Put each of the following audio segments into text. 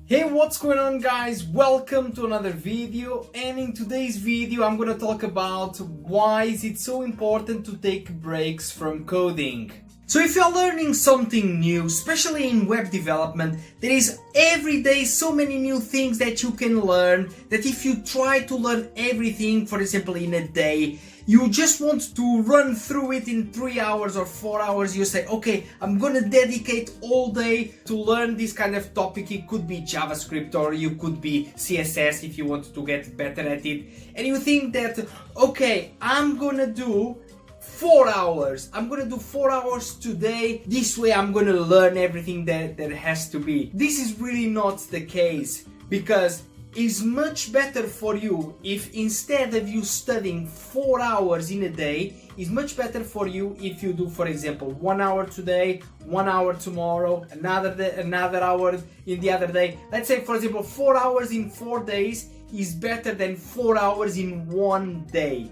Hey, what's going on guys? Welcome to another video, and in today's video I'm gonna talk about why is it so important to take breaks from coding. So if you're learning something new, especially in web development, there is every day so many new things that you can learn that if you try to learn everything, for example in a day, you just want to run through it in 3 hours or 4 hours. You say, okay, I'm gonna dedicate all day to learn this kind of topic. It could be JavaScript or you could be CSS if you want to get better at it. And you think that, okay, I'm gonna do 4 hours. I'm gonna do 4 hours today. This way I'm gonna learn everything that has to be. This is really not the case, because it's much better for you if instead of you studying 4 hours in a day, it's much better for you if you do, for example, 1 hour today, 1 hour tomorrow, another hour in the other day. Let's say, for example, 4 hours in 4 days is better than 4 hours in 1 day.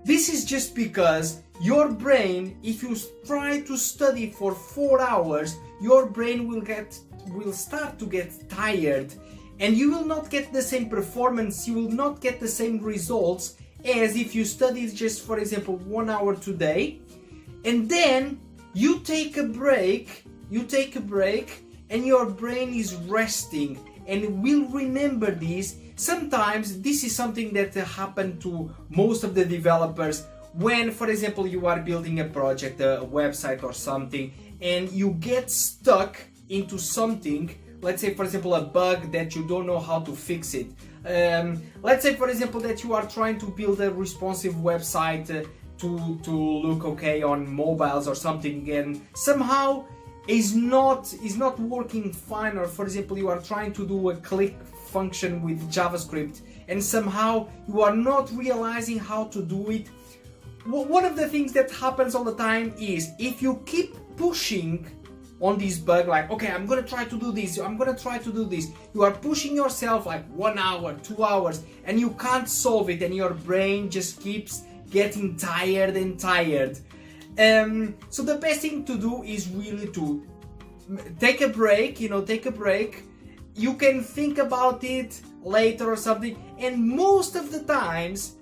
This is just because your brain, if you try to study for 4 hours, your brain will start to get tired, and you will not get the same performance, you will not get the same results as if you studied just, for example, 1 hour today, and then you take a break, and your brain is resting and will remember this. Sometimes this is something that happened to most of the developers when, for example, you are building a project, a website or something, and you get stuck into something. Let's say, for example, a bug that you don't know how to fix it. Let's say, for example, that you are trying to build a responsive website to look okay on mobiles or something, and somehow is not working fine. Or, for example, you are trying to do a click function with JavaScript, and somehow you are not realizing how to do it. One of the things that happens all the time is if you keep pushing on this bug, like, okay, I'm gonna try to do this, I'm gonna try to do this, you are pushing yourself like 1 hour, 2 hours, and you can't solve it, and your brain just keeps getting tired and tired. So the best thing to do is really to take a break, you can think about it later or something, and most of the times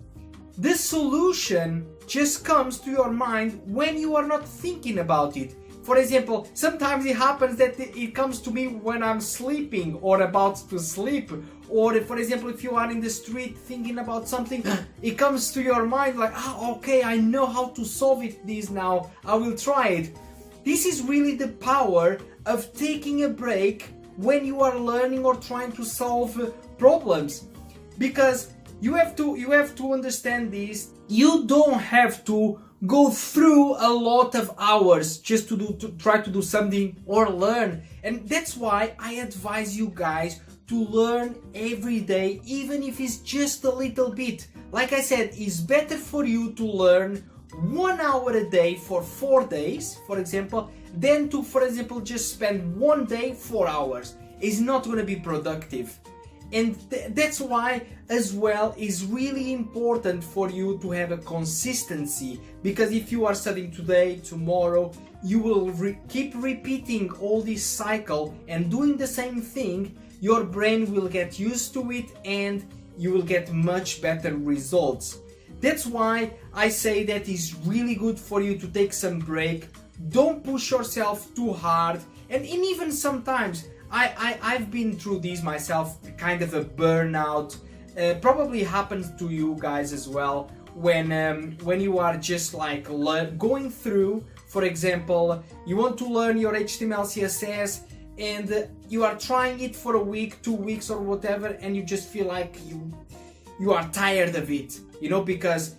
the solution just comes to your mind when you are not thinking about it. For example, sometimes it happens that it comes to me when I'm sleeping or about to sleep, or for example, if you are in the street thinking about something, it comes to your mind like, okay, I know how to solve this now, I will try it. This is really the power of taking a break when you are learning or trying to solve problems, because you have to understand this. You don't have to go through a lot of hours just to try to do something or learn, and that's why I advise you guys to learn every day, even if it's just a little bit. Like I said, it's better for you to learn 1 hour a day for 4 days, for example, than to, for example, just spend 1 day 4 hours. It's not going to be productive. And that's why as well is really important for you to have a consistency, because if you are studying today, tomorrow, you will keep repeating all this cycle and doing the same thing. Your brain will get used to it and you will get much better results. That's why I say that it's really good for you to take some break. Don't push yourself too hard, and even sometimes I've been through this myself, kind of a burnout. Probably happens to you guys as well, when you are just like going through, for example, you want to learn your HTML, CSS, and you are trying it for a week, 2 weeks or whatever, and you just feel like you are tired of it, because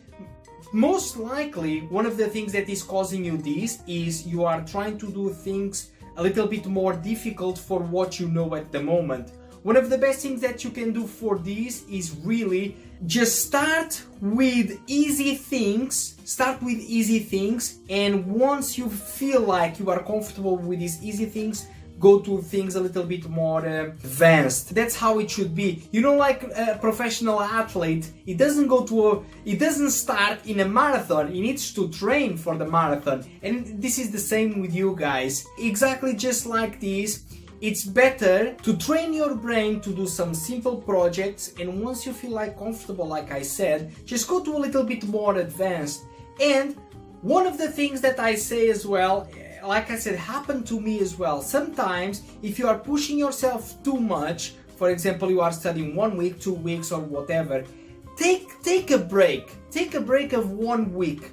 most likely one of the things that is causing you this is you are trying to do things a little bit more difficult for what you know at the moment. One of the best things that you can do for this is really just start with easy things. And once you feel like you are comfortable with these easy things, go to things a little bit more advanced. That's how it should be. Like a professional athlete, it doesn't start in a marathon. He needs to train for the marathon. And this is the same with you guys. Exactly just like this. it's better to train your brain to do some simple projects, and once you feel like comfortable, like I said, just go to a little bit more advanced. And one of the things that I say as well, like I said, happened to me as well. Sometimes if you are pushing yourself too much, for example, you are studying 1 week, 2 weeks or whatever, take a break. Take a break of 1 week,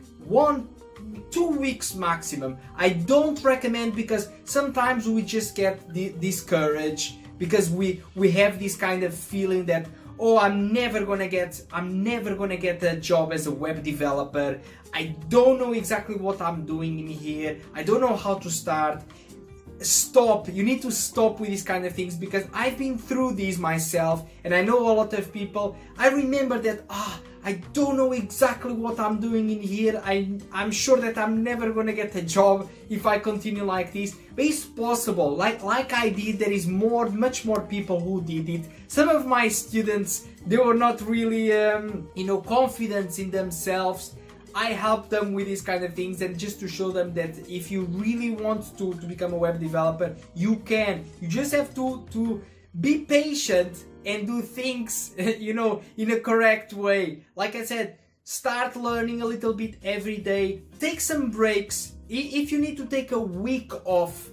2 weeks maximum. I don't recommend, because sometimes we just get discouraged because we have this kind of feeling that, oh, I'm never gonna get a job as a web developer. I don't know exactly what I'm doing in here. I don't know how to start. Stop. You need to stop with these kind of things, because I've been through these myself and I know a lot of people. I remember that, I don't know exactly what I'm doing in here. I'm sure that I'm never gonna get a job if I continue like this. But it's possible. Like I did, there is much more people who did it. Some of my students, they were not really confident in themselves. I help them with these kind of things, and just to show them that if you really want to become a web developer, you can. You just have to be patient and do things, in a correct way. Like I said, start learning a little bit every day. Take some breaks. If you need to take a week off,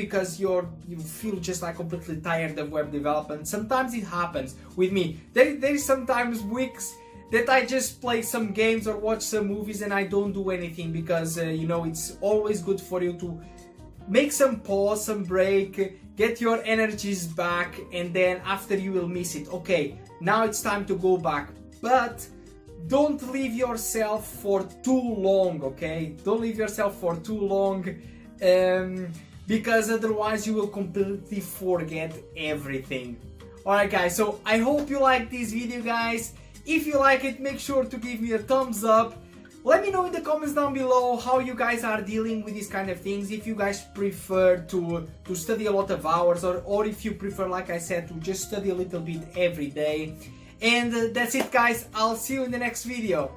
because you feel just like completely tired of web development. Sometimes it happens with me. There is sometimes weeks that I just play some games or watch some movies and I don't do anything, because it's always good for you to make some pause, some break, get your energies back, and then after you will miss it. Okay, now it's time to go back, but don't leave yourself for too long, okay? Don't leave yourself for too long, because otherwise you will completely forget everything. Alright guys, so I hope you like this video, guys. If you like it, make sure to give me a thumbs up. Let me know in the comments down below how you guys are dealing with these kind of things. If you guys prefer to study a lot of hours, or if you prefer, like I said, to just study a little bit every day. And that's it, guys. I'll see you in the next video.